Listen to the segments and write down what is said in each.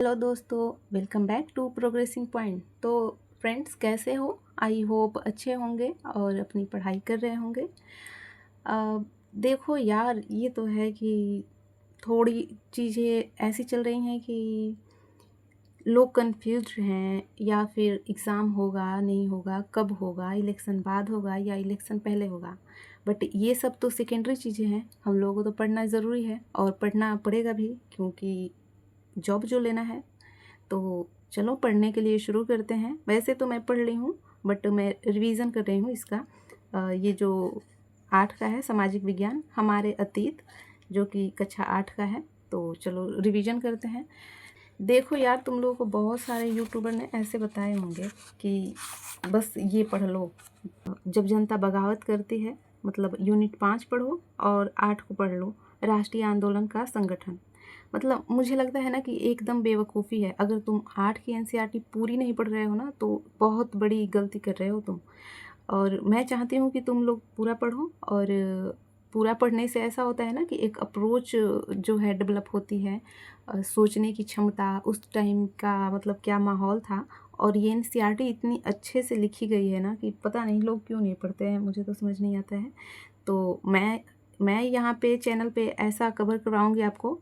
Hello दोस्तों, welcome back to progressing point. तो friends, कैसे हो? आई होप अच्छे होंगे और अपनी पढ़ाई कर रहे होंगे। देखो यार, ये तो है कि थोड़ी चीज़ें ऐसी चल रही हैं कि लोग कंफ्यूज्ड हैं, या फिर एग्ज़ाम होगा नहीं होगा, कब होगा, इलेक्शन बाद होगा या इलेक्शन पहले होगा। बट ये सब तो सेकेंडरी चीज़ें हैं। हम लोगों को तो पढ़ना ज़रूरी है और पढ़ना पड़ेगा भी, क्योंकि जॉब जो लेना है। तो चलो पढ़ने के लिए शुरू करते हैं। वैसे तो मैं पढ़ ली हूँ, बट मैं रिवीज़न कर रही हूँ इसका। ये जो 8 का है, सामाजिक विज्ञान हमारे अतीत, जो कि कक्षा 8 का है। तो चलो रिवीजन करते हैं। देखो यार, तुम लोगों को बहुत सारे यूट्यूबर ने ऐसे बताए होंगे कि बस ये पढ़ लो, जब जनता बगावत करती है, मतलब यूनिट 5 पढ़ो और 8 को पढ़ लो, राष्ट्रीय आंदोलन का संगठन। मतलब मुझे लगता है ना कि एकदम बेवकूफ़ी है। अगर तुम 8 की एनसीईआरटी पूरी नहीं पढ़ रहे हो ना, तो बहुत बड़ी गलती कर रहे हो तुम। और मैं चाहती हूँ कि तुम लोग पूरा पढ़ो। और पूरा पढ़ने से ऐसा होता है ना कि एक अप्रोच जो है डेवलप होती है, सोचने की क्षमता, उस टाइम का मतलब क्या माहौल था। और ये एनसीईआरटी इतनी अच्छे से लिखी गई है ना कि पता नहीं लोग क्यों नहीं पढ़ते हैं, मुझे तो समझ नहीं आता है। तो मैं यहाँ पे चैनल पे ऐसा कवर करवाऊँगी आपको।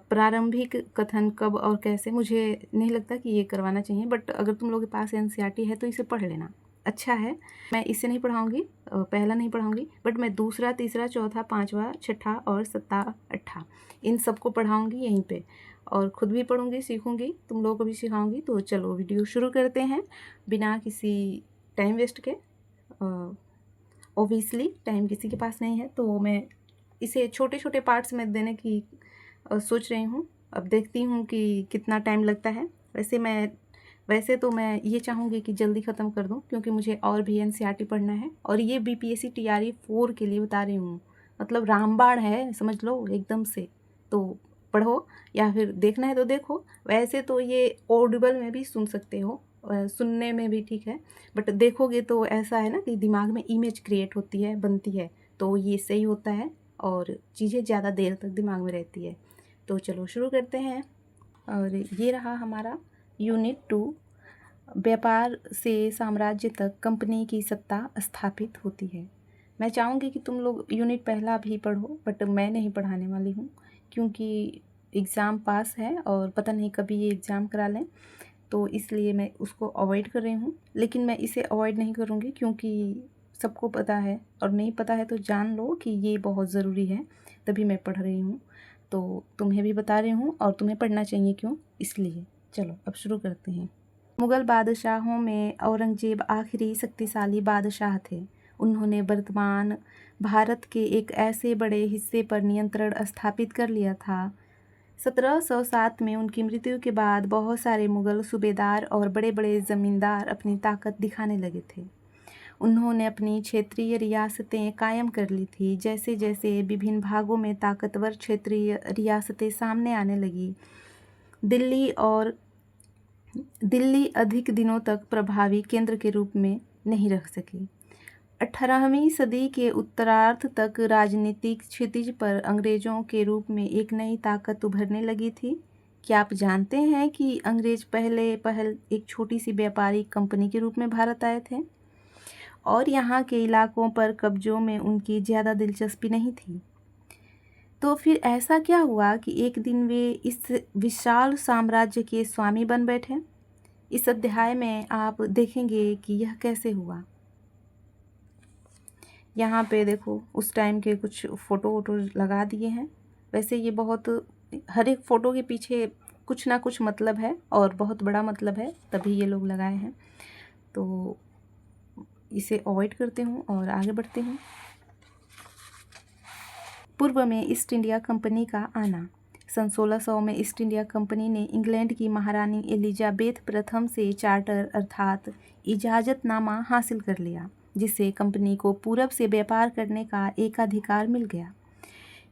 प्रारंभिक कथन कब और कैसे, मुझे नहीं लगता कि ये करवाना चाहिए, बट अगर तुम लोगों के पास एनसीईआरटी है तो इसे पढ़ लेना, अच्छा है। मैं इसे नहीं पढ़ाऊँगी, पहला नहीं पढ़ाऊँगी, बट मैं दूसरा, तीसरा, चौथा, पाँचवा, छठा और सत्ता, अट्ठा, इन सबको पढ़ाऊँगी यहीं पे। और ख़ुद भी पढ़ूँगी, सीखूँगी, तुम लोगों को भी सिखाऊँगी। तो चलो वीडियो शुरू करते हैं बिना किसी टाइम वेस्ट के। ऑब्वियसली टाइम किसी के पास नहीं है, तो मैं इसे छोटे छोटे पार्ट्स में देने की सोच रही हूँ। अब देखती हूँ कि कितना टाइम लगता है। वैसे तो मैं ये चाहूँगी कि जल्दी ख़त्म कर दूँ, क्योंकि मुझे और भी एनसीईआरटी पढ़ना है। और ये बीपीएससी टीआरई 4 के लिए बता रही हूँ, मतलब रामबाण है, समझ लो एकदम से। तो पढ़ो, या फिर देखना है तो देखो। वैसे तो ये ऑडिबल में भी सुन सकते हो, सुनने में भी ठीक है, बट देखोगे तो ऐसा है ना कि दिमाग में इमेज क्रिएट होती है, बनती है, तो ये सही होता है और चीज़ें ज़्यादा देर तक दिमाग में रहती है। तो चलो शुरू करते हैं। और ये रहा हमारा यूनिट 2, व्यापार से साम्राज्य तक कंपनी की सत्ता स्थापित होती है। मैं चाहूँगी कि तुम लोग यूनिट पहला भी पढ़ो, बट मैं नहीं पढ़ाने वाली हूँ, क्योंकि एग्ज़ाम पास है और पता नहीं कभी ये एग्ज़ाम करा लें, तो इसलिए मैं उसको अवॉइड कर रही हूँ। लेकिन मैं इसे अवॉइड नहीं करूँगी, क्योंकि सबको पता है, और नहीं पता है तो जान लो कि ये बहुत ज़रूरी है, तभी मैं पढ़ रही हूँ। तो तुम्हें भी बता रही हूँ, और तुम्हें पढ़ना चाहिए, क्यों, इसलिए। चलो अब शुरू करते हैं। मुग़ल बादशाहों में औरंगज़ेब आखिरी शक्तिशाली बादशाह थे। उन्होंने वर्तमान भारत के एक ऐसे बड़े हिस्से पर नियंत्रण स्थापित कर लिया था। 1707 में उनकी मृत्यु के बाद बहुत सारे मुग़ल सूबेदार और बड़े बड़े ज़मींदार अपनी ताकत दिखाने लगे थे। उन्होंने अपनी क्षेत्रीय रियासतें कायम कर ली थी। जैसे जैसे विभिन्न भागों में ताकतवर क्षेत्रीय रियासतें सामने आने लगी, दिल्ली अधिक दिनों तक प्रभावी केंद्र के रूप में नहीं रह सकी। 18वीं सदी के उत्तरार्ध तक राजनीतिक क्षितिज पर अंग्रेज़ों के रूप में एक नई ताकत उभरने लगी थी। क्या आप जानते हैं कि अंग्रेज़ पहल एक छोटी सी व्यापारिक कंपनी के रूप में भारत आए थे, और यहाँ के इलाकों पर कब्ज़ों में उनकी ज़्यादा दिलचस्पी नहीं थी। तो फिर ऐसा क्या हुआ कि एक दिन वे इस विशाल साम्राज्य के स्वामी बन बैठे? इस अध्याय में आप देखेंगे कि यह कैसे हुआ। यहाँ पे देखो, उस टाइम के कुछ फ़ोटो वोटो लगा दिए हैं। वैसे ये बहुत, हर एक फ़ोटो के पीछे कुछ ना कुछ मतलब है, और बहुत बड़ा मतलब है, तभी ये लोग लगाए हैं। तो इसे अवॉइड करते हूँ और आगे बढ़ते हूँ। पूर्व में ईस्ट इंडिया कंपनी का आना। सन 1600 में ईस्ट इंडिया कंपनी ने इंग्लैंड की महारानी एलिजाबेथ प्रथम से चार्टर अर्थात इजाज़तनामा हासिल कर लिया, जिससे कंपनी को पूरब से व्यापार करने का एकाधिकार मिल गया।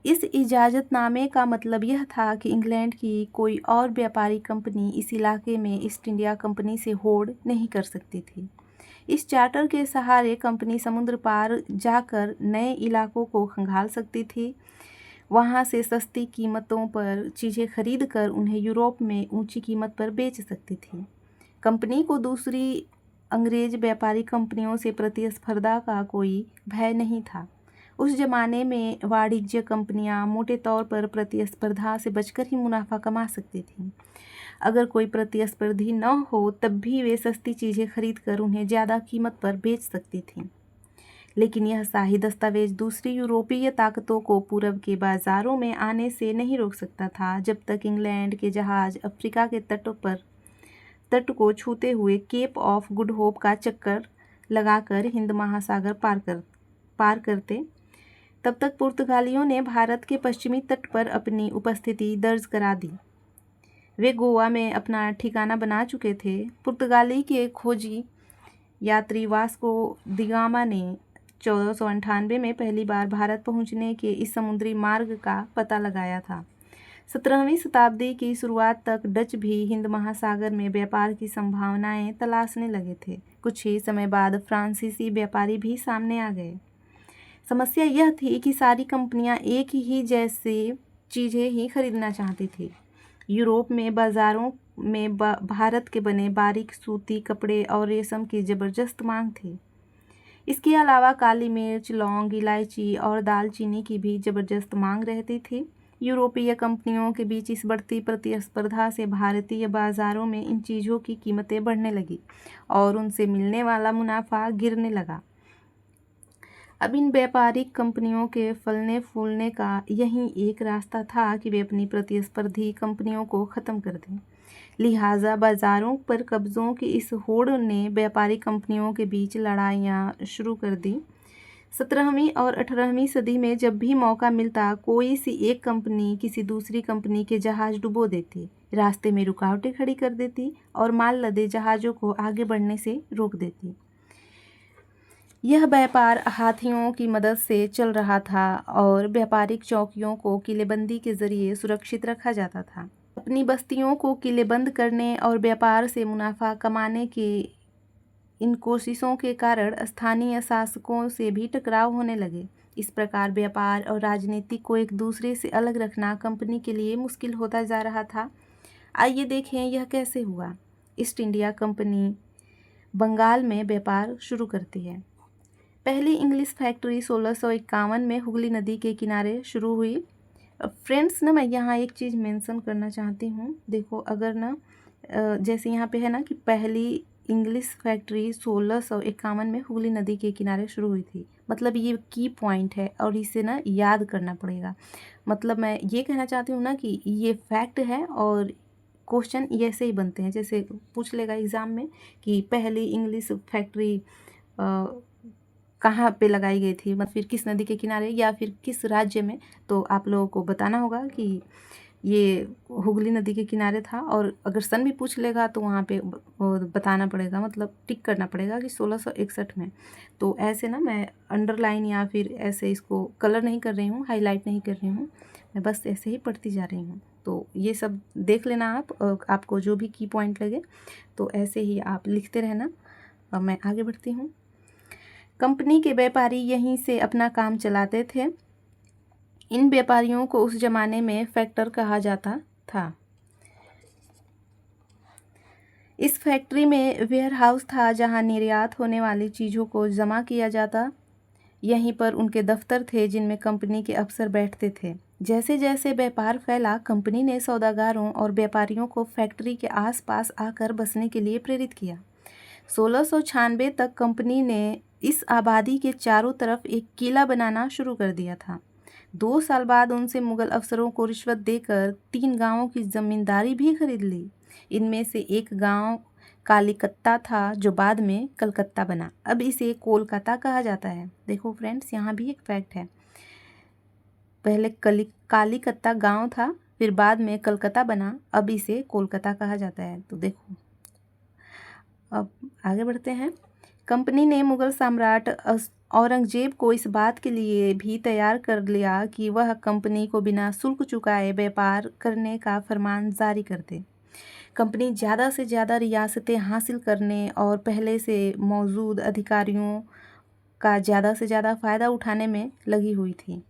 इस इजाज़तनामे का मतलब यह था कि इंग्लैंड की कोई और व्यापारी कंपनी इस इलाके में ईस्ट इंडिया कंपनी से होड़ नहीं कर सकती थी। इस चार्टर के सहारे कंपनी समुद्र पार जाकर नए इलाकों को खंगाल सकती थी। वहाँ से सस्ती कीमतों पर चीज़ें खरीद कर उन्हें यूरोप में ऊंची कीमत पर बेच सकती थी। कंपनी को दूसरी अंग्रेज व्यापारी कंपनियों से प्रतिस्पर्धा का कोई भय नहीं था। उस जमाने में वाणिज्य कंपनियां मोटे तौर पर प्रतिस्पर्धा से बचकर ही मुनाफा कमा सकती थीं। अगर कोई प्रतिस्पर्धी न हो तब भी वे सस्ती चीज़ें खरीद कर उन्हें ज़्यादा कीमत पर बेच सकती थीं। लेकिन यह शाही दस्तावेज दूसरी यूरोपीय ताकतों को पूरब के बाज़ारों में आने से नहीं रोक सकता था, जब तक इंग्लैंड के जहाज़ अफ्रीका के तट को छूते हुए केप ऑफ गुड होप का चक्कर लगाकर हिंद महासागर पार करते। तब तक पुर्तगालियों ने भारत के पश्चिमी तट पर अपनी उपस्थिति दर्ज करा दी। वे गोवा में अपना ठिकाना बना चुके थे। पुर्तगाली के खोजी यात्री वास्को दी गामा ने 1498 में पहली बार भारत पहुंचने के इस समुद्री मार्ग का पता लगाया था। 17वीं शताब्दी की शुरुआत तक डच भी हिंद महासागर में व्यापार की संभावनाएं तलाशने लगे थे। कुछ ही समय बाद फ्रांसीसी व्यापारी भी सामने आ गए। समस्या यह थी कि सारी कंपनियां एक ही जैसी चीज़ें ही खरीदना चाहती थी। यूरोप में बाज़ारों में भारत के बने बारीक सूती कपड़े और रेशम की ज़बरदस्त मांग थी। इसके अलावा काली मिर्च, लौंग, इलायची और दालचीनी की भी ज़बरदस्त मांग रहती थी। यूरोपीय कंपनियों के बीच इस बढ़ती प्रतिस्पर्धा से भारतीय बाज़ारों में इन चीज़ों की कीमतें बढ़ने लगी और उनसे मिलने वाला मुनाफा गिरने लगा। अब इन व्यापारिक कंपनियों के फलने फूलने का यही एक रास्ता था कि वे अपनी प्रतिस्पर्धी कंपनियों को ख़त्म कर दें। लिहाजा बाज़ारों पर कब्ज़ों की इस होड़ ने व्यापारी कंपनियों के बीच लड़ाइयाँ शुरू कर दी। 17वीं और 18वीं सदी में जब भी मौका मिलता, कोई सी एक कंपनी किसी दूसरी कंपनी के जहाज़ डुबो देती, रास्ते में रुकावटें खड़ी कर देती और माल लदे जहाज़ों को आगे बढ़ने से रोक देती। यह व्यापार हाथियों की मदद से चल रहा था और व्यापारिक चौकियों को किलेबंदी के जरिए सुरक्षित रखा जाता था। अपनी बस्तियों को किलेबंद करने और व्यापार से मुनाफा कमाने के इन कोशिशों के कारण स्थानीय शासकों से भी टकराव होने लगे। इस प्रकार व्यापार और राजनीति को एक दूसरे से अलग रखना कंपनी के लिए मुश्किल होता जा रहा था। आइए देखें यह कैसे हुआ। ईस्ट इंडिया कंपनी बंगाल में व्यापार शुरू करती है। पहली इंग्लिश फैक्ट्री 1651 में हुगली नदी के किनारे शुरू हुई। फ्रेंड्स ना, मैं यहाँ एक चीज़ मेंशन करना चाहती हूँ। देखो, अगर ना जैसे यहाँ पे है ना कि पहली इंग्लिश फैक्ट्री 1651 में हुगली नदी के किनारे शुरू हुई थी, मतलब ये की पॉइंट है और इसे ना याद करना पड़ेगा। मतलब मैं ये कहना चाहती हूँ ना कि ये फैक्ट है और क्वेश्चन ऐसे ही बनते हैं, जैसे पूछ लेगा एग्ज़ाम में कि पहली इंग्लिश फैक्ट्री कहाँ पे लगाई गई थी, मतलब फिर किस नदी के किनारे या फिर किस राज्य में, तो आप लोगों को बताना होगा कि ये हुगली नदी के किनारे था। और अगर सन भी पूछ लेगा तो वहाँ पे बताना पड़ेगा, मतलब टिक करना पड़ेगा कि 1661 में। तो ऐसे ना मैं अंडरलाइन या फिर ऐसे इसको कलर नहीं कर रही हूँ, हाईलाइट नहीं कर रही हूँ, मैं बस ऐसे ही पढ़ती जा रही हूँ। तो ये सब देख लेना आप, आपको जो भी की पॉइंट लगे तो ऐसे ही आप लिखते रहना। अब मैं आगे बढ़ती हूँ। कंपनी के व्यापारी यहीं से अपना काम चलाते थे। इन व्यापारियों को उस ज़माने में फैक्टर कहा जाता था। इस फैक्ट्री में वेयर हाउस था जहां निर्यात होने वाली चीज़ों को जमा किया जाता। यहीं पर उनके दफ्तर थे जिनमें कंपनी के अफसर बैठते थे। जैसे जैसे व्यापार फैला, कंपनी ने सौदागारों और व्यापारियों को फैक्ट्री के आसपास आकर बसने के लिए प्रेरित किया। 1696 तक कंपनी ने इस आबादी के चारों तरफ एक किला बनाना शुरू कर दिया था। 2 साल बाद उनसे मुगल अफसरों को रिश्वत देकर 3 गांवों की ज़मींदारी भी खरीद ली। इनमें से एक गांव कालीकत्ता था जो बाद में कलकत्ता बना। अब इसे कोलकाता कहा जाता है। देखो फ्रेंड्स, यहाँ भी एक फैक्ट है, पहले कालीकत्ता गांव था, फिर बाद में कलकत्ता बना, अब इसे कोलकाता कहा जाता है। तो देखो, अब आगे बढ़ते हैं। कंपनी ने मुगल सम्राट औरंगजेब को इस बात के लिए भी तैयार कर लिया कि वह कंपनी को बिना शुल्क चुकाए व्यापार करने का फरमान जारी कर दे। कंपनी ज़्यादा से ज़्यादा रियासतें हासिल करने और पहले से मौजूद अधिकारियों का ज़्यादा से ज़्यादा फ़ायदा उठाने में लगी हुई थी।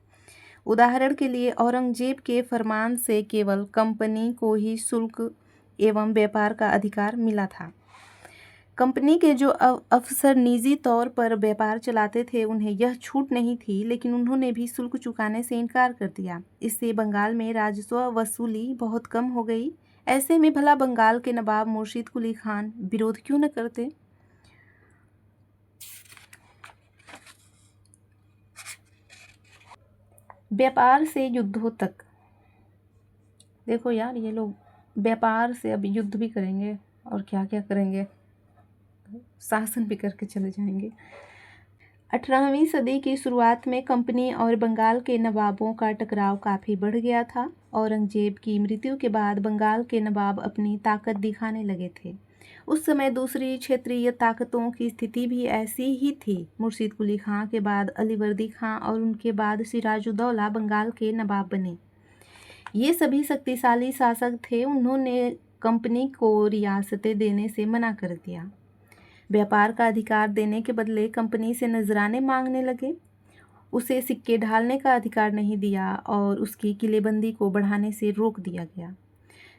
उदाहरण के लिए औरंगजेब के फरमान से केवल कंपनी को ही शुल्क एवं व्यापार का अधिकार मिला था। कंपनी के जो अफसर निजी तौर पर व्यापार चलाते थे उन्हें यह छूट नहीं थी, लेकिन उन्होंने भी शुल्क चुकाने से इनकार कर दिया। इससे बंगाल में राजस्व वसूली बहुत कम हो गई। ऐसे में भला बंगाल के नवाब मुर्शिद कुली खान विरोध क्यों न करते। व्यापार से युद्धों तक। देखो यार, ये लोग व्यापार से अब युद्ध भी करेंगे और क्या क्या करेंगे, शासन भी करके चले जाएंगे। 18वीं सदी की शुरुआत में कंपनी और बंगाल के नवाबों का टकराव काफ़ी बढ़ गया था। औरंगजेब की मृत्यु के बाद बंगाल के नवाब अपनी ताकत दिखाने लगे थे। उस समय दूसरी क्षेत्रीय ताकतों की स्थिति भी ऐसी ही थी। मुर्शिद कुली खां के बाद अलीवर्दी खां और उनके बाद सिराजुद्दौला बंगाल के नवाब बने। ये सभी शक्तिशाली शासक थे। उन्होंने कंपनी को रियासतें देने से मना कर दिया। व्यापार का अधिकार देने के बदले कंपनी से नजराने मांगने लगे। उसे सिक्के ढालने का अधिकार नहीं दिया और उसकी किलेबंदी को बढ़ाने से रोक दिया गया।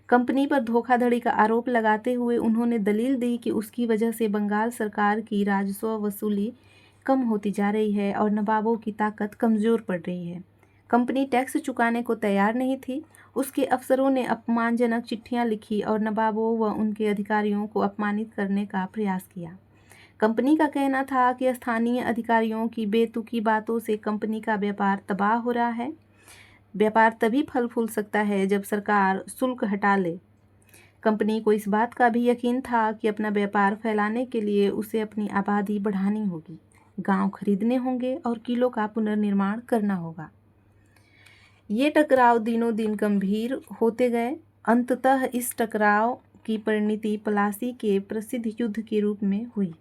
कंपनी पर धोखाधड़ी का आरोप लगाते हुए उन्होंने दलील दी कि उसकी वजह से बंगाल सरकार की राजस्व वसूली कम होती जा रही है और नवाबों की ताकत कमज़ोर पड़ रही है। कंपनी टैक्स चुकाने को तैयार नहीं थी। उसके अफसरों ने अपमानजनक चिट्ठियां लिखी और नवाबों व उनके अधिकारियों को अपमानित करने का प्रयास किया। कंपनी का कहना था कि स्थानीय अधिकारियों की बेतुकी बातों से कंपनी का व्यापार तबाह हो रहा है। व्यापार तभी फल फूल सकता है जब सरकार शुल्क हटा ले। कंपनी को इस बात का भी यकीन था कि अपना व्यापार फैलाने के लिए उसे अपनी आबादी बढ़ानी होगी, गांव खरीदने होंगे और किलों का पुनर्निर्माण करना होगा। ये टकराव दिनों दिन गंभीर होते गए। अंततः इस टकराव की परिणति पलासी के प्रसिद्ध युद्ध के रूप में हुई।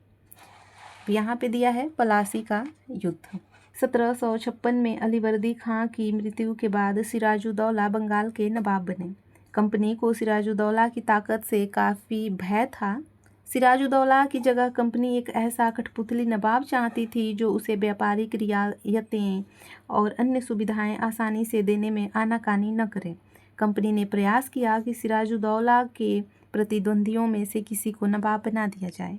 यहाँ पे दिया है पलासी का युद्ध। 1756 में अलीवर्दी खां की मृत्यु के बाद सिराजुद्दौला बंगाल के नवाब बने। कंपनी को सिराजुद्दौला की ताकत से काफ़ी भय था। सिराजुद्दौला की जगह कंपनी एक ऐसा कठपुतली नवाब चाहती थी जो उसे व्यापारिक रियायतें और अन्य सुविधाएं आसानी से देने में आनाकानी न करे। कंपनी ने प्रयास किया कि सिराजुद्दौला के प्रतिद्वंदियों में से किसी को नवाब बना दिया जाए।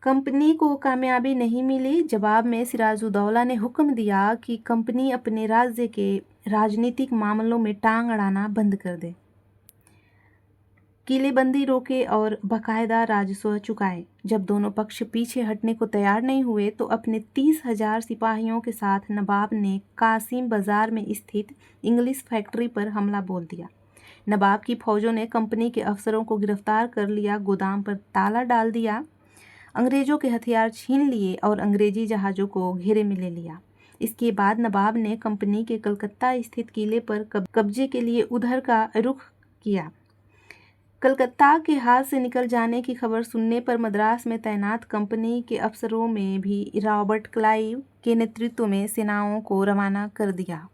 कंपनी को कामयाबी नहीं मिली। जवाब में सिराजुद्दौला ने हुक्म दिया कि कंपनी अपने राज्य के राजनीतिक मामलों में टांग अड़ाना बंद कर दे, किलेबंदी रोके और बाकायदा राजस्व चुकाए। जब दोनों पक्ष पीछे हटने को तैयार नहीं हुए तो अपने 30,000 सिपाहियों के साथ नवाब ने कासिम बाजार में स्थित इंग्लिश फैक्ट्री पर हमला बोल दिया। नवाब की फौजों ने कंपनी के अफसरों को गिरफ्तार कर लिया, गोदाम पर ताला डाल दिया, अंग्रेजों के हथियार छीन लिए और अंग्रेजी जहाज़ों को घेरे में ले लिया। इसके बाद नवाब ने कंपनी के कलकत्ता स्थित किले पर कब्जे के लिए उधर का रुख किया। कलकत्ता के हाथ से निकल जाने की खबर सुनने पर मद्रास में तैनात कंपनी के अफसरों में भी रॉबर्ट क्लाइव के नेतृत्व में सेनाओं को रवाना कर दिया।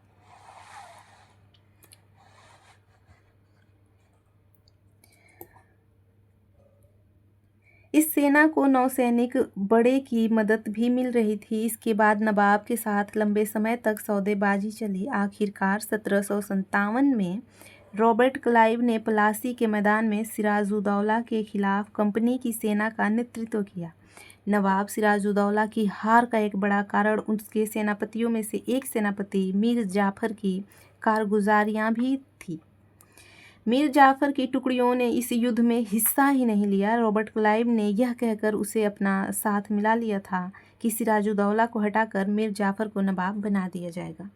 इस सेना को नौसैनिक बड़े की मदद भी मिल रही थी। इसके बाद नवाब के साथ लंबे समय तक सौदेबाजी चली। आखिरकार 1757 में रॉबर्ट क्लाइव ने पलासी के मैदान में सिराजुद्दौला के खिलाफ कंपनी की सेना का नेतृत्व किया। नवाब सिराजुद्दौला की हार का एक बड़ा कारण उसके सेनापतियों में से एक सेनापति मीर जाफर की कारगुजारियां भी थी। मीर जाफर की टुकड़ियों ने इस युद्ध में हिस्सा ही नहीं लिया। रॉबर्ट क्लाइव ने यह कहकर उसे अपना साथ मिला लिया था कि सिराजुद्दौला को हटाकर मीर जाफर को नवाब बना दिया जाएगा।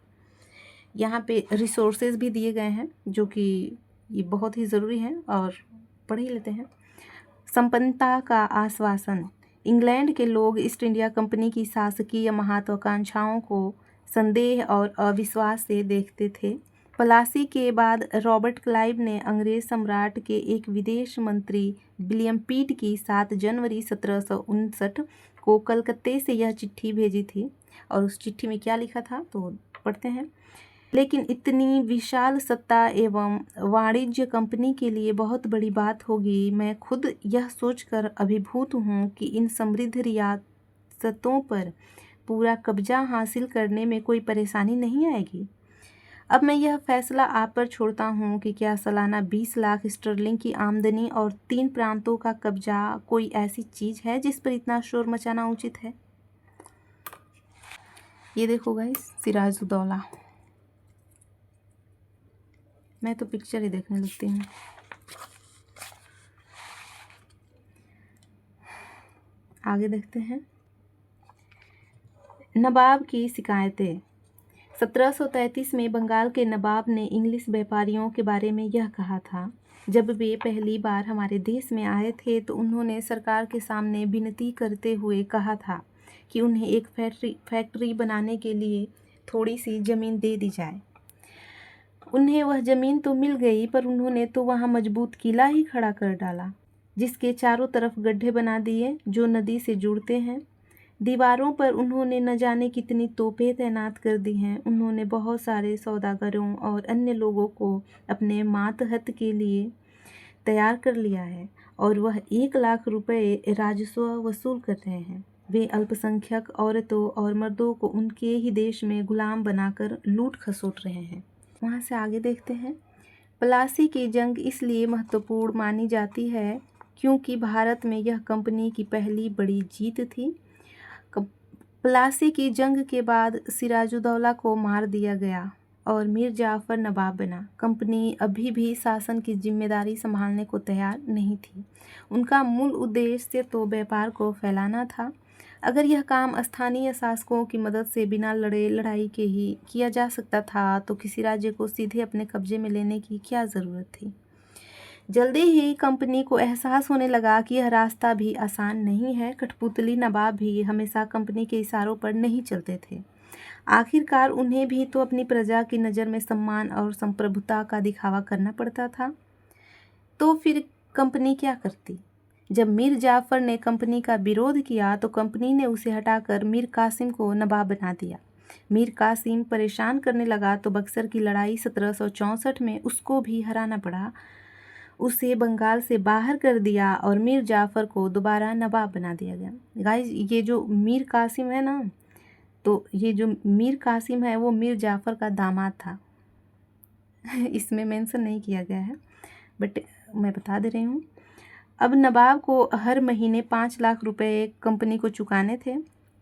यहाँ पे रिसोर्सेज भी दिए गए हैं जो कि ये बहुत ही ज़रूरी हैं और पढ़ ही लेते हैं। संपन्नता का आश्वासन। इंग्लैंड के लोग ईस्ट इंडिया कंपनी की शासकीय महत्वाकांक्षाओं को संदेह और अविश्वास से देखते थे। पलासी के बाद रॉबर्ट क्लाइव ने अंग्रेज सम्राट के एक विदेश मंत्री विलियम पीट की 7 जनवरी 1759 को कलकत्ते से यह चिट्ठी भेजी थी। और उस चिट्ठी में क्या लिखा था तो पढ़ते हैं। लेकिन इतनी विशाल सत्ता एवं वाणिज्य कंपनी के लिए बहुत बड़ी बात होगी। मैं खुद यह सोचकर अभिभूत हूँ कि इन समृद्ध रियासतों पर पूरा कब्जा हासिल करने में कोई परेशानी नहीं आएगी। अब मैं यह फैसला आप पर छोड़ता हूँ कि क्या सालाना 20 लाख स्टर्लिंग की आमदनी और 3 प्रांतों का कब्जा कोई ऐसी चीज़ है जिस पर इतना शोर मचाना उचित है। ये देखो गाइस, सिराजुद्दौला। मैं तो पिक्चर ही देखने लगती हूँ। आगे देखते हैं। नवाब की शिकायतें। 1733 में बंगाल के नवाब ने इंग्लिश व्यापारियों के बारे में यह कहा था। जब वे पहली बार हमारे देश में आए थे तो उन्होंने सरकार के सामने विनती करते हुए कहा था कि उन्हें एक फैक्ट्री बनाने के लिए थोड़ी सी ज़मीन दे दी जाए। उन्हें वह ज़मीन तो मिल गई, पर उन्होंने तो वहाँ मजबूत किला ही खड़ा कर डाला, जिसके चारों तरफ गड्ढे बना दिए जो नदी से जुड़ते हैं। दीवारों पर उन्होंने न जाने कितनी तोपें तैनात कर दी हैं। उन्होंने बहुत सारे सौदागरों और अन्य लोगों को अपने मातहत के लिए तैयार कर लिया है और वह 1 लाख रुपए राजस्व वसूल कर रहे हैं। वे अल्पसंख्यक औरतों और मर्दों को उनके ही देश में गुलाम बनाकर लूट खसोट रहे हैं। वहाँ से आगे देखते हैं। प्लासी की जंग इसलिए महत्वपूर्ण मानी जाती है क्योंकि भारत में यह कंपनी की पहली बड़ी जीत थी। प्लासी की जंग के बाद सिराजुद्दौला को मार दिया गया और मीर जाफ़र नवाब बना। कंपनी अभी भी शासन की जिम्मेदारी संभालने को तैयार नहीं थी। उनका मूल उद्देश्य तो व्यापार को फैलाना था। अगर यह काम स्थानीय शासकों की मदद से बिना लड़ाई के ही किया जा सकता था तो किसी राज्य को सीधे अपने कब्जे में लेने की क्या ज़रूरत थी। जल्दी ही कंपनी को एहसास होने लगा कि यह रास्ता भी आसान नहीं है। कठपुतली नवाब भी हमेशा कंपनी के इशारों पर नहीं चलते थे। आखिरकार उन्हें भी तो अपनी प्रजा की नज़र में सम्मान और संप्रभुता का दिखावा करना पड़ता था। तो फिर कंपनी क्या करती? जब मीर जाफ़र ने कंपनी का विरोध किया तो कंपनी ने उसे हटाकर मीर कासिम को नवाब बना दिया। मीर कासिम परेशान करने लगा तो बक्सर की लड़ाई 1764 में उसको भी हराना पड़ा। उसे बंगाल से बाहर कर दिया और मीर जाफ़र को दोबारा नवाब बना दिया गया। गाइस, ये जो मीर कासिम है ना, तो ये जो मीर कासिम है वो मीर जाफ़र का दामाद था। इसमें मेंशन नहीं किया गया है, बट मैं बता दे रही हूँ। अब नवाब को हर महीने 5 लाख रुपए कंपनी को चुकाने थे।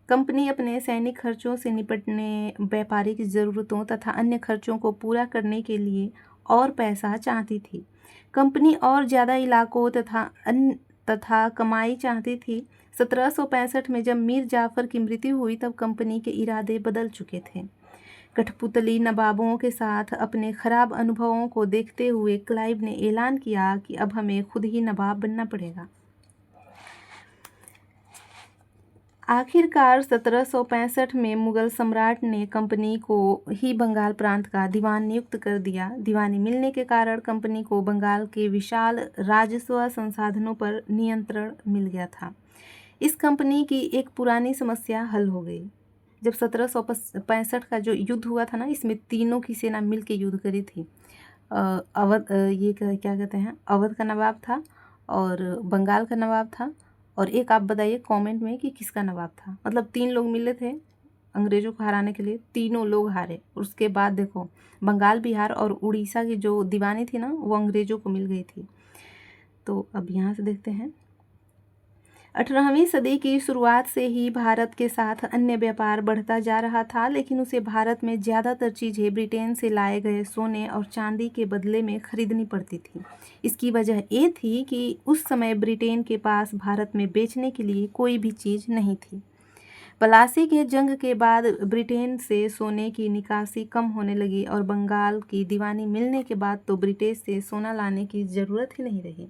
कंपनी अपने सैनिक खर्चों से निपटने, व्यापारिक ज़रूरतों तथा अन्य खर्चों को पूरा करने के लिए और पैसा चाहती थी। कंपनी और ज़्यादा इलाकों तथा कमाई चाहती थी। 1765 में जब मीर जाफ़र की मृत्यु हुई तब कंपनी के इरादे बदल चुके थे। कठपुतली नवाबों के साथ अपने खराब अनुभवों को देखते हुए क्लाइव ने ऐलान किया कि अब हमें खुद ही नवाब बनना पड़ेगा। आखिरकार 1765 में मुगल सम्राट ने कंपनी को ही बंगाल प्रांत का दीवान नियुक्त कर दिया। दीवानी मिलने के कारण कंपनी को बंगाल के विशाल राजस्व संसाधनों पर नियंत्रण मिल गया था। इस कंपनी की एक पुरानी समस्या हल हो गई। जब 1765 का जो युद्ध हुआ था ना, इसमें तीनों की सेना मिल के युद्ध करी थी। अवध, ये क्या कहते हैं, अवध का नवाब था और बंगाल का नवाब था, और एक आप बताइए कमेंट में कि किसका नवाब था। मतलब 3 लोग मिले थे अंग्रेज़ों को हराने के लिए, तीनों लोग हारे। उसके बाद देखो, बंगाल, बिहार और उड़ीसा की जो दीवानी थी ना, वो अंग्रेज़ों को मिल गई थी। तो अब यहाँ से देखते हैं। 18वीं सदी की शुरुआत से ही भारत के साथ अन्य व्यापार बढ़ता जा रहा था, लेकिन उसे भारत में ज़्यादातर चीज़ें ब्रिटेन से लाए गए सोने और चांदी के बदले में खरीदनी पड़ती थी। इसकी वजह ये थी कि उस समय ब्रिटेन के पास भारत में बेचने के लिए कोई भी चीज़ नहीं थी। प्लासी के जंग के बाद ब्रिटेन से सोने की निकासी कम होने लगी और बंगाल की दीवानी मिलने के बाद तो ब्रिटेन से सोना लाने की ज़रूरत ही नहीं रही।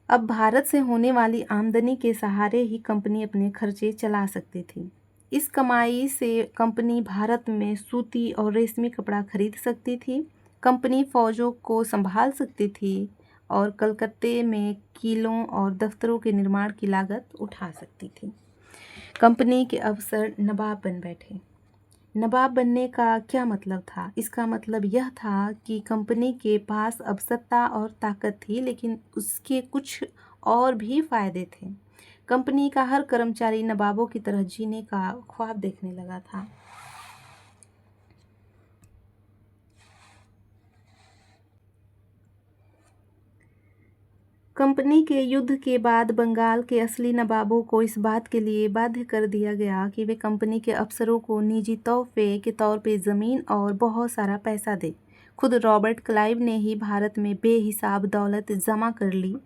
अब भारत से होने वाली आमदनी के सहारे ही कंपनी अपने खर्चे चला सकती थी। इस कमाई से कंपनी भारत में सूती और रेशमी कपड़ा खरीद सकती थी। कंपनी फौजों को संभाल सकती थी और कलकत्ते में किलों और दफ्तरों के निर्माण की लागत उठा सकती थी। कंपनी के अफसर नवाब बन बैठे। नवाब बनने का क्या मतलब था? इसका मतलब यह था कि कंपनी के पास अब सत्ता और ताकत थी, लेकिन उसके कुछ और भी फ़ायदे थे। कंपनी का हर कर्मचारी नवाबों की तरह जीने का ख्वाब देखने लगा था। कंपनी के युद्ध के बाद बंगाल के असली नवाबों को इस बात के लिए बाध्य कर दिया गया कि वे कंपनी के अफसरों को निजी तोहफे के तौर पे ज़मीन और बहुत सारा पैसा दें। खुद रॉबर्ट क्लाइव ने ही भारत में बेहिसाब दौलत जमा कर ली।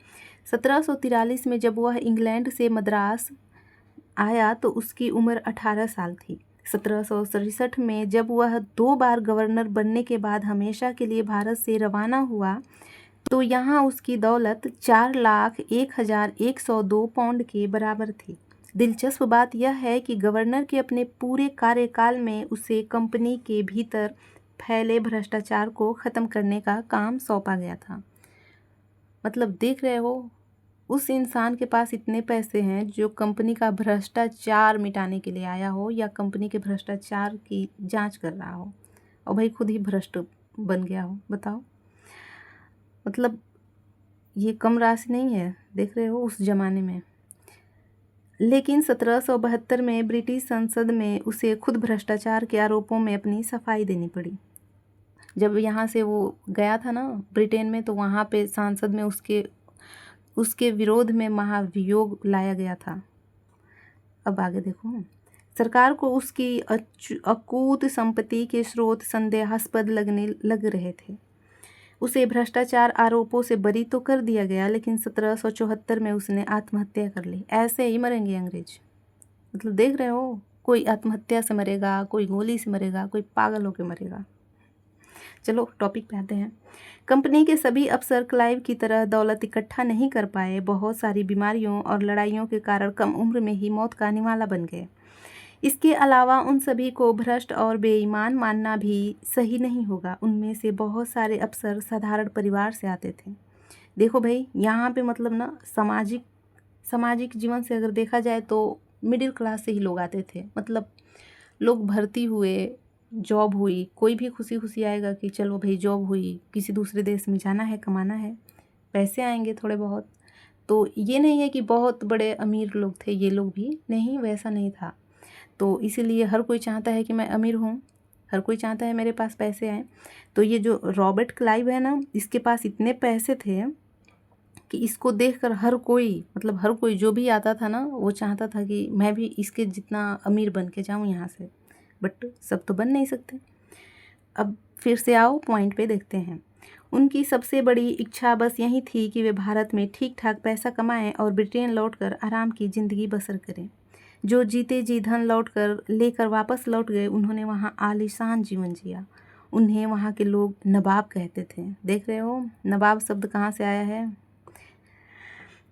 1743 में जब वह इंग्लैंड से मद्रास आया तो उसकी उम्र 18 साल थी। 1767 में जब वह 2 बार गवर्नर बनने के बाद हमेशा के लिए भारत से रवाना हुआ तो यहाँ उसकी दौलत 4,01,102 पाउंड के बराबर थी। दिलचस्प बात यह है कि गवर्नर के अपने पूरे कार्यकाल में उसे कंपनी के भीतर फैले भ्रष्टाचार को ख़त्म करने का काम सौंपा गया था। मतलब देख रहे हो, उस इंसान के पास इतने पैसे हैं जो कंपनी का भ्रष्टाचार मिटाने के लिए आया हो या कंपनी के भ्रष्टाचार की जांच कर रहा हो, और भाई खुद ही भ्रष्ट बन गया हो। बताओ, मतलब ये कम राशि नहीं है, देख रहे हो उस ज़माने में। लेकिन 1772 में ब्रिटिश संसद में उसे खुद भ्रष्टाचार के आरोपों में अपनी सफाई देनी पड़ी। जब यहाँ से वो गया था ना ब्रिटेन में, तो वहाँ पे संसद में उसके विरोध में महाभियोग लाया गया था। अब आगे देखो, सरकार को उसकी अकूत संपत्ति के स्रोत संदेहास्पद लगने लग रहे थे। उसे भ्रष्टाचार आरोपों से बरी तो कर दिया गया, लेकिन 1774 में उसने आत्महत्या कर ली। ऐसे ही मरेंगे अंग्रेज। मतलब देख रहे हो, कोई आत्महत्या से मरेगा, कोई गोली से मरेगा, कोई पागल होकर मरेगा। चलो टॉपिक पे आते हैं। कंपनी के सभी अफसर क्लाइव की तरह दौलत इकट्ठा नहीं कर पाए। बहुत सारी बीमारियों और लड़ाइयों के कारण कम उम्र में ही मौत का निवाला बन गए। इसके अलावा उन सभी को भ्रष्ट और बेईमान मानना भी सही नहीं होगा। उनमें से बहुत सारे अफसर साधारण परिवार से आते थे। देखो भाई, यहाँ पे मतलब ना सामाजिक जीवन से अगर देखा जाए तो मिडिल क्लास से ही लोग आते थे। मतलब लोग भर्ती हुए, जॉब हुई, कोई भी खुशी खुशी आएगा कि चलो भाई जॉब हुई, किसी दूसरे देश में जाना है, कमाना है, पैसे आएंगे थोड़े बहुत। तो ये नहीं है कि बहुत बड़े अमीर लोग थे ये लोग भी, नहीं, वैसा नहीं था। तो इसीलिए हर कोई चाहता है कि मैं अमीर हूँ, हर कोई चाहता है मेरे पास पैसे आएँ। तो ये जो रॉबर्ट क्लाइव है ना, इसके पास इतने पैसे थे कि इसको देखकर हर कोई, मतलब हर कोई जो भी आता था ना, वो चाहता था कि मैं भी इसके जितना अमीर बन के जाऊँ यहाँ से। बट सब तो बन नहीं सकते। अब फिर से आओ पॉइंट पे देखते हैं। उनकी सबसे बड़ी इच्छा बस यही थी कि वे भारत में ठीक ठाक पैसा कमाएं और ब्रिटेन लौटकर आराम की ज़िंदगी बसर करें। जो जीते जी धन लेकर वापस लौट गए, उन्होंने वहाँ आलीशान जीवन जिया। उन्हें वहाँ के लोग नवाब कहते थे। देख रहे हो, नवाब शब्द कहाँ से आया है?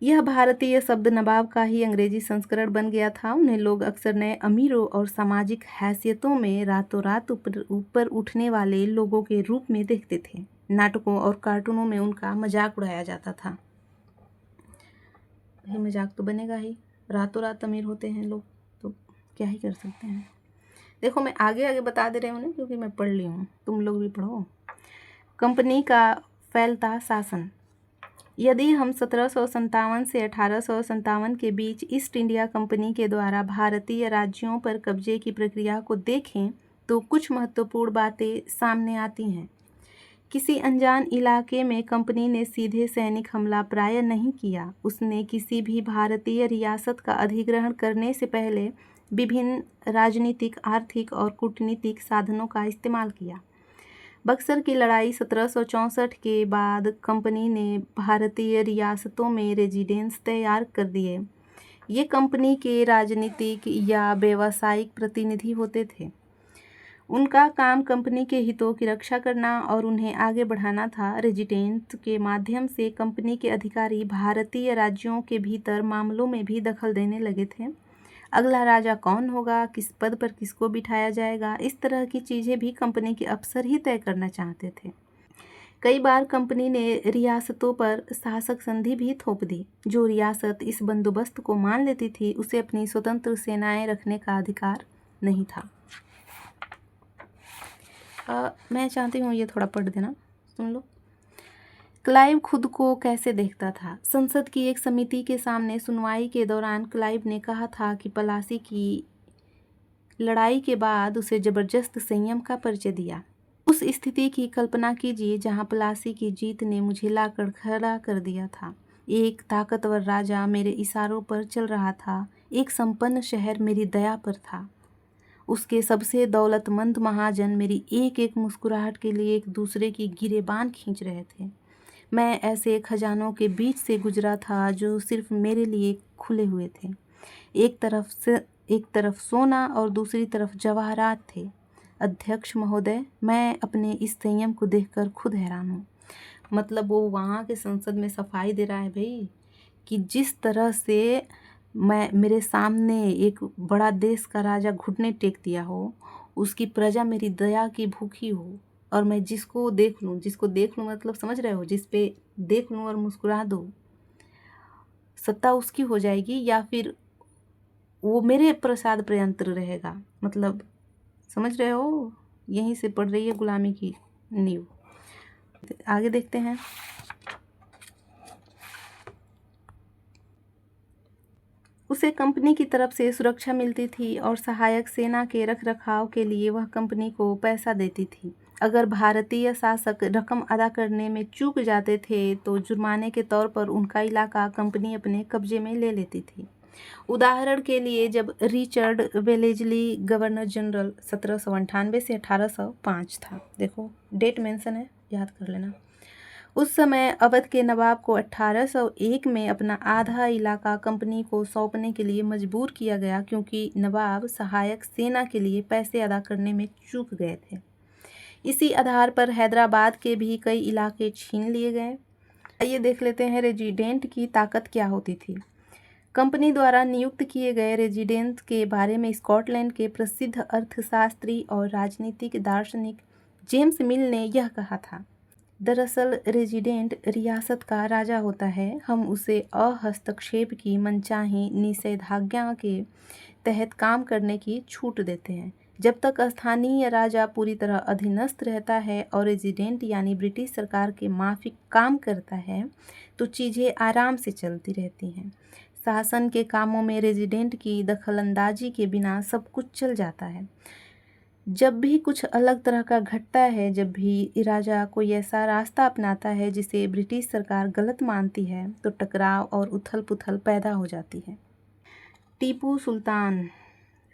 यह भारतीय शब्द नवाब का ही अंग्रेजी संस्करण बन गया था। उन्हें लोग अक्सर नए अमीरों और सामाजिक हैसियतों में रातों रात ऊपर उठने वाले लोगों के रूप में देखते थे। नाटकों और कार्टूनों में उनका मजाक उड़ाया जाता था। भाई मजाक तो बनेगा ही, रातों रात अमीर होते हैं लोग, तो क्या ही कर सकते हैं। देखो मैं आगे आगे बता दे रही हूँ ना, क्योंकि मैं पढ़ ली हूँ, तुम लोग भी पढ़ो। कंपनी का फैलता शासन। यदि हम 1757 से 1857 के बीच ईस्ट इंडिया कंपनी के द्वारा भारतीय राज्यों पर कब्जे की प्रक्रिया को देखें तो कुछ महत्वपूर्ण बातें सामने आती हैं। किसी अनजान इलाके में कंपनी ने सीधे सैनिक हमला प्रायः नहीं किया। उसने किसी भी भारतीय रियासत का अधिग्रहण करने से पहले विभिन्न राजनीतिक, आर्थिक और कूटनीतिक साधनों का इस्तेमाल किया। बक्सर की लड़ाई 1764 के बाद कंपनी ने भारतीय रियासतों में रेजिडेंस तैयार कर दिए। ये कंपनी के राजनीतिक या व्यावसायिक प्रतिनिधि होते थे। उनका काम कंपनी के हितों की रक्षा करना और उन्हें आगे बढ़ाना था। रेजिडेंट के माध्यम से कंपनी के अधिकारी भारतीय राज्यों के भीतर मामलों में भी दखल देने लगे थे। अगला राजा कौन होगा, किस पद पर किसको बिठाया जाएगा, इस तरह की चीज़ें भी कंपनी के अफसर ही तय करना चाहते थे। कई बार कंपनी ने रियासतों पर शासक संधि भी थोप दी। जो रियासत इस बंदोबस्त को मान लेती थी, उसे अपनी स्वतंत्र सेनाएं रखने का अधिकार नहीं था। मैं चाहती हूँ ये थोड़ा पढ़ देना, सुन लो। क्लाइव खुद को कैसे देखता था? संसद की एक समिति के सामने सुनवाई के दौरान क्लाइव ने कहा था कि प्लासी की लड़ाई के बाद उसे जबरदस्त संयम का परिचय दिया। उस स्थिति की कल्पना कीजिए जहां प्लासी की जीत ने मुझे लाकर खड़ा कर दिया था। एक ताकतवर राजा मेरे इशारों पर चल रहा था, एक संपन्न शहर मेरी दया पर था। उसके सबसे दौलतमंद महाजन मेरी एक एक मुस्कुराहट के लिए एक दूसरे की गिरेबान खींच रहे थे। मैं ऐसे खजानों के बीच से गुजरा था जो सिर्फ मेरे लिए खुले हुए थे। एक तरफ सोना और दूसरी तरफ जवाहरात थे। अध्यक्ष महोदय, मैं अपने इस संयम को देखकर खुद हैरान हूँ। मतलब वो वहाँ के संसद में सफाई दे रहा है भाई, कि जिस तरह से मेरे सामने एक बड़ा देश का राजा घुटने टेक दिया हो, उसकी प्रजा मेरी दया की भूखी हो, और मैं जिसको देख लूँ मतलब समझ रहे हो, जिस पे देख लूँ और मुस्कुरा दूँ, सत्ता उसकी हो जाएगी या फिर वो मेरे प्रसाद पर्यंत्र रहेगा। मतलब समझ रहे हो, यहीं से पड़ रही है गुलामी की नींव। आगे देखते हैं। उसे कंपनी की तरफ से सुरक्षा मिलती थी और सहायक सेना के रखरखाव के लिए वह कंपनी को पैसा देती थी। अगर भारतीय शासक रकम अदा करने में चूक जाते थे तो जुर्माने के तौर पर उनका इलाका कंपनी अपने कब्जे में ले लेती थी। उदाहरण के लिए, जब रिचर्ड वेलेजली गवर्नर जनरल 1798 से 1805 था, देखो डेट मेंशन है, याद कर लेना। उस समय अवध के नवाब को 1801 में अपना आधा इलाका कंपनी को सौंपने के लिए मजबूर किया गया, क्योंकि नवाब सहायक सेना के लिए पैसे अदा करने में चूक गए थे। इसी आधार पर हैदराबाद के भी कई इलाके छीन लिए गए। आइए देख लेते हैं रेजिडेंट की ताकत क्या होती थी। कंपनी द्वारा नियुक्त किए गए रेजिडेंट के बारे में स्कॉटलैंड के प्रसिद्ध अर्थशास्त्री और राजनीतिक दार्शनिक जेम्स मिल ने यह कहा था, दरअसल रेजिडेंट रियासत का राजा होता है। हम उसे अहस्तक्षेप की मनचाही निषेधाज्ञा के तहत काम करने की छूट देते हैं। जब तक स्थानीय राजा पूरी तरह अधीनस्थ रहता है और रेजिडेंट यानी ब्रिटिश सरकार के माफिक काम करता है, तो चीज़ें आराम से चलती रहती हैं। शासन के कामों में रेजिडेंट की दखलंदाजी के बिना सब कुछ चल जाता है। जब भी कुछ अलग तरह का घटता है, जब भी राजा कोई ऐसा रास्ता अपनाता है जिसे ब्रिटिश सरकार गलत मानती है, तो टकराव और उथल पुथल पैदा हो जाती है। टीपू सुल्तान,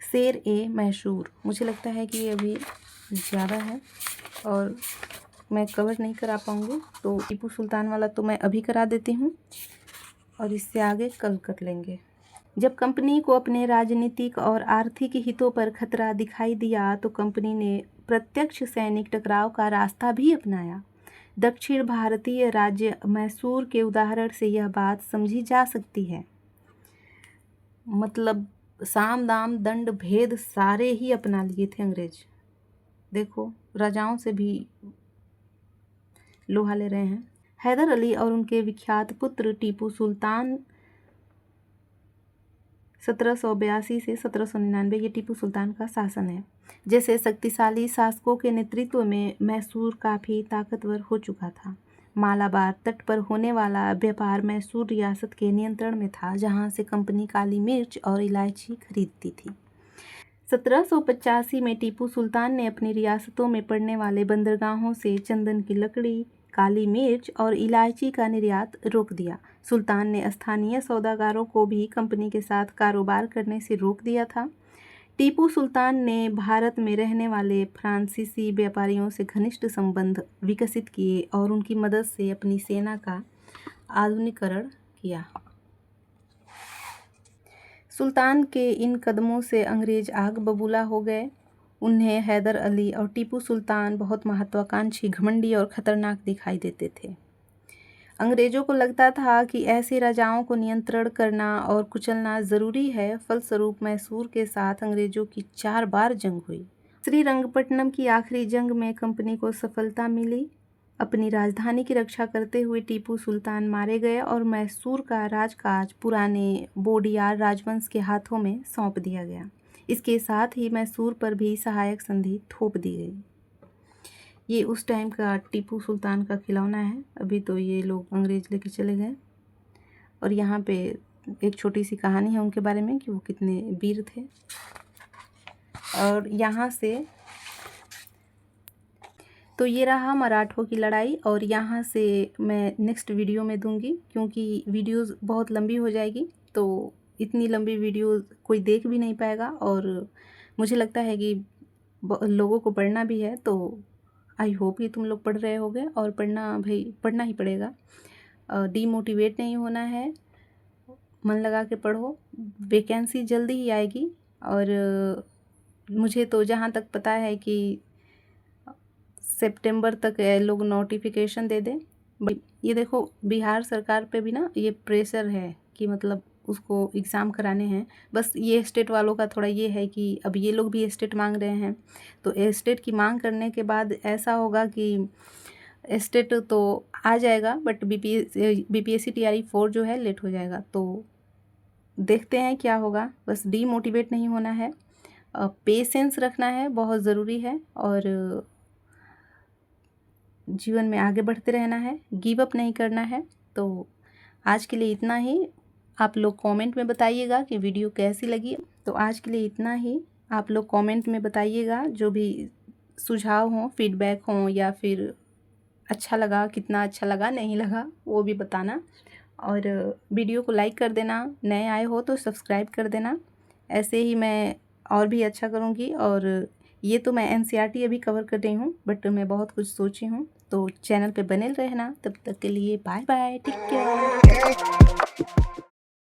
शेर ए मैसूर। मुझे लगता है कि ये अभी ज़्यादा है और मैं कवर नहीं करा पाऊँगी, तो टीपू सुल्तान वाला तो मैं अभी करा देती हूँ और इससे आगे कल कर लेंगे। जब कंपनी को अपने राजनीतिक और आर्थिक हितों पर खतरा दिखाई दिया तो कंपनी ने प्रत्यक्ष सैनिक टकराव का रास्ता भी अपनाया। दक्षिण भारतीय राज्य मैसूर के उदाहरण से यह बात समझी जा सकती है। मतलब साम दाम दंड भेद सारे ही अपना लिए थे अंग्रेज। देखो, राजाओं से भी लोहा ले रहे हैं। हैदर अली और उनके विख्यात पुत्र टीपू सुल्तान 1782 से 1799, ये टीपू सुल्तान का शासन है। जैसे शक्तिशाली शासकों के नेतृत्व में मैसूर काफ़ी ताकतवर हो चुका था। मालाबार तट पर होने वाला व्यापार मैसूर रियासत के नियंत्रण में था, जहां से कंपनी काली मिर्च और इलायची खरीदती थी। 1785 में टीपू सुल्तान ने अपनी रियासतों में पड़ने वाले बंदरगाहों से चंदन की लकड़ी, काली मिर्च और इलायची का निर्यात रोक दिया। सुल्तान ने स्थानीय सौदागरों को भी कंपनी के साथ कारोबार करने से रोक दिया था। टीपू सुल्तान ने भारत में रहने वाले फ्रांसीसी व्यापारियों से घनिष्ठ संबंध विकसित किए और उनकी मदद से अपनी सेना का आधुनिकीकरण किया। सुल्तान के इन कदमों से अंग्रेज आग बबूला हो गए। उन्हें हैदर अली और टीपू सुल्तान बहुत महत्वाकांक्षी, घमंडी और खतरनाक दिखाई देते थे। अंग्रेजों को लगता था कि ऐसे राजाओं को नियंत्रण करना और कुचलना ज़रूरी है। फलस्वरूप मैसूर के साथ अंग्रेजों की 4 बार जंग हुई। श्रीरंगपट्टनम की आखिरी जंग में कंपनी को सफलता मिली। अपनी राजधानी की रक्षा करते हुए टीपू सुल्तान मारे गए और मैसूर का राजकाज पुराने बोडियार राजवंश के हाथों में सौंप दिया गया। इसके साथ ही मैसूर पर भी सहायक संधि थोप दी गई। ये उस टाइम का टीपू सुल्तान का खिलौना है, अभी तो ये लोग अंग्रेज़ लेके चले गए। और यहाँ पे एक छोटी सी कहानी है उनके बारे में कि वो कितने वीर थे। और यहाँ से तो ये रहा मराठों की लड़ाई, और यहाँ से मैं नेक्स्ट वीडियो में दूंगी, क्योंकि वीडियोस बहुत लंबी हो जाएगी, तो इतनी लंबी वीडियो कोई देख भी नहीं पाएगा। और मुझे लगता है कि लोगों को पढ़ना भी है, तो आई होप कि तुम लोग पढ़ रहे होगे, और पढ़ना भाई पढ़ना ही पड़ेगा। डीमोटिवेट नहीं होना है, मन लगा के पढ़ो, वैकेंसी जल्दी ही आएगी। और मुझे तो जहाँ तक पता है कि सितंबर तक ये लोग नोटिफिकेशन दे दें। ये देखो बिहार सरकार पे भी ना ये प्रेशर है कि मतलब उसको एग्ज़ाम कराने हैं। बस ये स्टेट वालों का थोड़ा ये है कि अब ये लोग भी स्टेट मांग रहे हैं, तो स्टेट की मांग करने के बाद ऐसा होगा कि स्टेट तो आ जाएगा, बट बीपीएससी टीआरई 4 जो है लेट हो जाएगा। तो देखते हैं क्या होगा। बस डीमोटिवेट नहीं होना है, पेशेंस रखना है, बहुत ज़रूरी है, और जीवन में आगे बढ़ते रहना है, गिव अप नहीं करना है। तो आज के लिए इतना ही। आप लोग कमेंट में बताइएगा कि वीडियो कैसी लगी। तो आज के लिए इतना ही। आप लोग कमेंट में बताइएगा, जो भी सुझाव हों, फीडबैक हों, या फिर अच्छा लगा, कितना अच्छा लगा, नहीं लगा, वो भी बताना। और वीडियो को लाइक कर देना, नए आए हो तो सब्सक्राइब कर देना। ऐसे ही मैं और भी अच्छा करूँगी। और ये तो मैं एनसीईआरटी अभी कवर कर रही हूँ, बट मैं बहुत कुछ सोची हूँ। तो चैनल पे बने रहना। तब तक के लिए बाय बाय, टेक केयर।